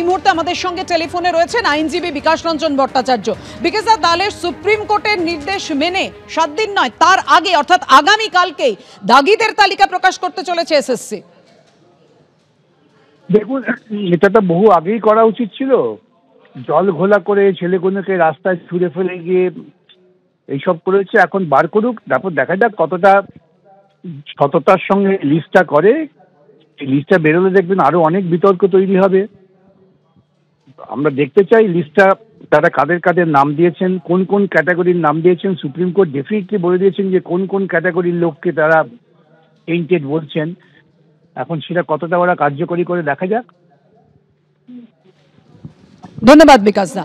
মুহূর্তে আমাদের সঙ্গে টেলিফোনে রয়েছেন আইনজীবী বিকাশ রঞ্জন ভট্টাচার্য। বিকাশ দা, তাহলে সুপ্রিম কোর্টের নির্দেশ মেনে 7 দিন নয় তার আগে অর্থাৎ আগামী কালকেই দাগিদের তালিকা প্রকাশ করতে চলেছে এসএসসি। দেখুন, এটা তো বহু আগেই করা উচিত ছিল। জল ঘোলা করে ছেলেগুলোকে রাস্তায় ছুঁড়ে ফেলে গিয়ে এইসব করেছে। এখন বার করুক, তারপর দেখা যাক কতটা সততার সঙ্গে লিস্টটা করে। এই লিস্টটা বেরোলে দেখবেন আরো অনেক বিতর্ক তৈরি হবে। আমরা দেখতে চাই লিস্টটা তারা কাদের কাদের নাম দিয়েছেন, কোন কোন ক্যাটাগরির নাম দিয়েছেন। সুপ্রিম কোর্ট ডেফিনেটলি বলে দিয়েছেন যে কোন কোন ক্যাটাগরির লোককে তারা টেন্টেড বলছেন। এখন সেটা কতটা ওরা কার্যকরী করে দেখা যাক। ধন্যবাদ বিকাশ দা।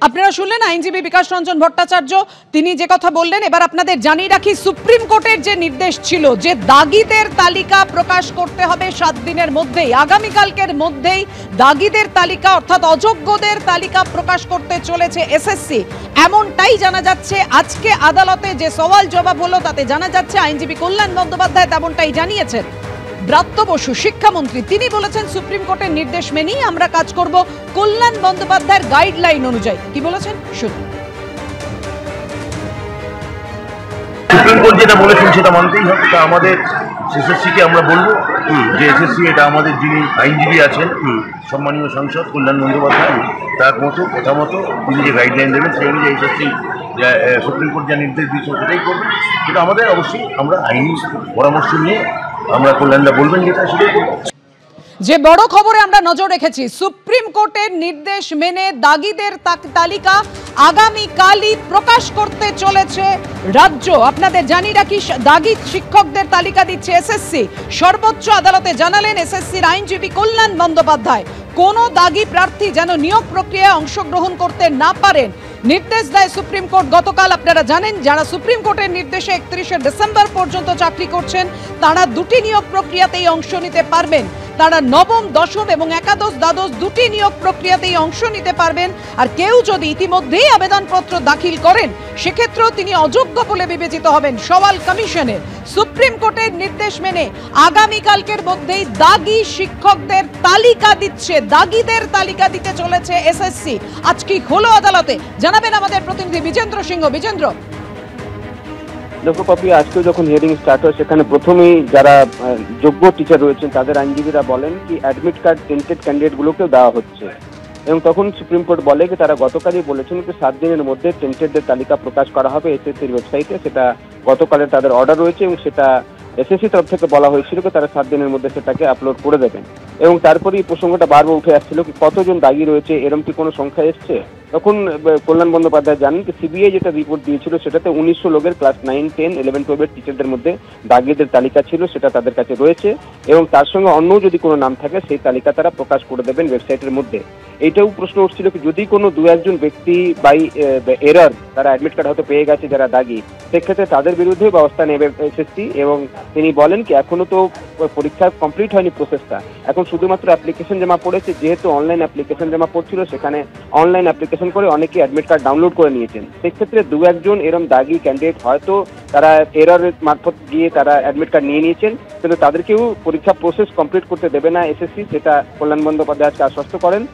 আপনারা শুনলেন আইনজীবী বিকাশ রঞ্জন ভট্টাচার্য, তিনি যে কথা বললেন। এবার আপনাদের জানিয়ে রাখি, সুপ্রিম কোর্টের যে নির্দেশ ছিল যে দাগিদের তালিকা প্রকাশ করতে হবে 7 দিনের মধ্যেই, আগামীকালকের মধ্যেই দাগিদের তালিকা অর্থাৎ অযোগ্যদের তালিকা প্রকাশ করতে চলেছে এসএসসি, এমনটাই জানা যাচ্ছে। আজকে আদালতে যে সওয়াল জবাব হলো তাতে জানা যাচ্ছে আইনজীবী কল্যাণ বন্দ্যোপাধ্যায় তেমনটাই জানিয়েছেন। ব্রাত্য বসু শিক্ষামন্ত্রী তিনি বলেছেন সুপ্রিম কোর্টের নির্দেশ মেনেই আমরা কাজ করব কল্যাণ বন্দ্যোপাধ্যায়ের গাইডলাইন অনুযায়ী। কি বলেছেন শুনুন। সুপ্রিম কোর্ট যেটা বলেছেন সেটা মানতেই হবে। তা আমাদের এসএসসিকে আমরা বলবো যে এসএসসি এটা আমাদের যিনি আইনজীবী আছেন সম্মানীয় সাংসদ কল্যাণ বন্দ্যোপাধ্যায়, তার মতো কথা মতো তিনি যে গাইডলাইন দেবেন সেই অনুযায়ী এসএসসি সুপ্রিম কোর্ট যা নির্দেশ দিয়েছে সেটাই করবে। সেটা আমাদের অবশ্যই আমরা আইনি পরামর্শ নিয়ে আমরা কল্যাণদা বলবেন যেটা সেটাই করবো। যে বড় খবরে আমরা নজর রেখেছি, সুপ্রিম কোর্টের নির্দেশ মেনে দাগিদের তালিকা আগামীকালই প্রকাশ করতে চলেছে রাজ্য। আপনাদের জানিয়ে রাখি, দাগি শিক্ষকদের তালিকা দিচ্ছে এসএসসি। সর্বোচ্চ আদালতে জানালেন এসএসসির আইনজীবী কল্যাণ বন্দ্যোপাধ্যায়, কোন দাগি প্রার্থী যেন নিয়োগ প্রক্রিয়ায় অংশগ্রহণ করতে না পারেন নির্দেশ দেয় সুপ্রিম কোর্ট গতকাল। আপনারা জানেন, যারা সুপ্রিম কোর্টের নির্দেশে 31শে ডিসেম্বর পর্যন্ত চাকরি করছেন তারা দুটি নিয়োগ প্রক্রিয়াতেই অংশ নিতে পারবেন। তারা নবম, দশম এবং একাদশ, দ্বাদশ দুটি নিয়োগ প্রক্রিয়াতেই অংশ নিতে পারবেন। আর কেউ যদি ইতিমধ্যেই আবেদনপত্র দাখিল করেন সেক্ষেত্রেও তিনি অযোগ্য বলে বিবেচিত হবেন সওয়াল কমিশনের। সুপ্রিম কোর্টের নির্দেশ মেনে আগামীকালকের মধ্যেই দাগি শিক্ষকদের তালিকা দিচ্ছে, দাগিদের তালিকা দিতে চলেছে এসএসসি। আজ কি হলো আদালতে জানাবেন আমাদের প্রতিনিধি বিজেন্দ্র সিংহ। বিজেন্দ্র, দেখো পাপি, আজকেও যখন হিয়ারিং স্টার্ট হয় সেখানে প্রথমেই যারা যোগ্য টিচার রয়েছেন তাদের আইনজীবীরা বলেন কি অ্যাডমিট কার্ড টেন্টেড ক্যান্ডিডেটগুলোকেও দেওয়া হচ্ছে। এবং তখন সুপ্রিম কোর্ট বলে যে তারা গতকালই বলেছেন যে 7 দিনের মধ্যে টেন্টেডদের তালিকা প্রকাশ করা হবে এসএসসির ওয়েবসাইটে। সেটা গতকালের তাদের অর্ডার রয়েছে এবং সেটা এসএসসি তরফ থেকে বলা হয়েছিল যে তারা 7 দিনের মধ্যে সেটাকে আপলোড করে দেবেন। এবং তারপরে এই প্রসঙ্গটা বারবার উঠে আসছিল কি কতজন দাগি রয়েছে, এরকম কি কোনো সংখ্যা এসছে। তখন কল্যাণ বন্দ্যোপাধ্যায় জানেন যে সিবিআই যেটা রিপোর্ট দিয়েছিল সেটাতে 1900 লোকের ক্লাস 9, 10, 11, 12 টিচারদের মধ্যে দাগিদের তালিকা ছিল, সেটা তাদের কাছে রয়েছে। এবং তার সঙ্গে অন্য যদি কোনো নাম থাকে সেই তালিকা তারা প্রকাশ করে দেবেন ওয়েবসাইটের মধ্যে। এইটাও প্রশ্ন উঠছিল কি যদি কোনো 2-1 ব্যক্তি বাই এরর তারা অ্যাডমিট কার্ড হয়তো পেয়ে গেছে যারা দাগি, সেক্ষেত্রে তাদের বিরুদ্ধে ব্যবস্থা নেবে এসএসসি। এবং তিনি বলেন কি এখনো তো পরীক্ষা কমপ্লিট হয়নি প্রসেসটা, এখন শুধুমাত্র অ্যাপ্লিকেশন জমা পড়েছে। যেহেতু অনলাইন অ্যাপ্লিকেশন জমা পড়ছিল সেখানে অনলাইন অ্যাপ্লিকেশন করে অনেকে অ্যাডমিট কার্ড ডাউনলোড করে নিয়েছেন। সেক্ষেত্রে 2-1 এরকম দাগি ক্যান্ডিডেট হয়তো তারা এররের মারফত গিয়ে তারা অ্যাডমিট কার্ড নিয়ে নিয়েছেন, কিন্তু তাদেরকেও পরীক্ষা প্রসেস কমপ্লিট করতে দেবে না এসএসসি, সেটা কল্যাণ বন্দ্যোপাধ্যায় আজকে আশ্বস্ত করেন।